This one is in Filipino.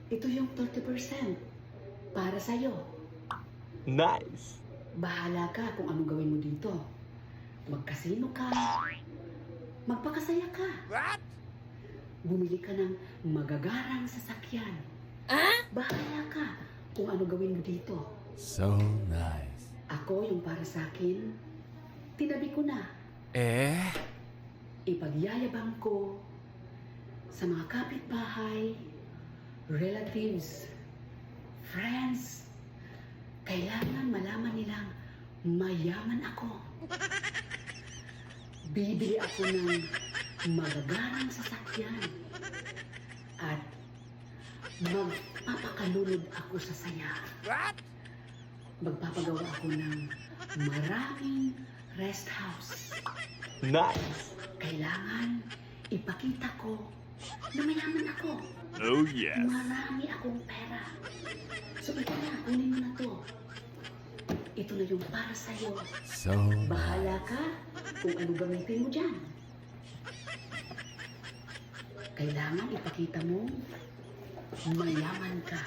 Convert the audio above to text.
Ito yung 30% para sa'yo. Nice. Bahala ka kung anong gawin mo dito. Magkasino ka, magpakasaya ka. What? Bumili ka ng magagarang sasakyan. Bahala ka kung ano gawin mo dito. So nice. Ako yung para sa akin, tinabi ko na. Ipagyayabang ko sa mga kapitbahay, relatives, friends. Kailangan malaman nilang mayaman ako. Bibili ako ng magagarang sasakyan at magpapakalunod ako sa saya. What? Magpapagawa ako ng maraming rest house. Nice. Kailangan ipakita ko na mayaman ako. Oh yes. Marami akong pera. So ito na, kunin mo na to. Ito na yung para sa'yo. So Bahala ka kung ano gamitin mo dyan. Kailangan ipakita mo mayaman ka.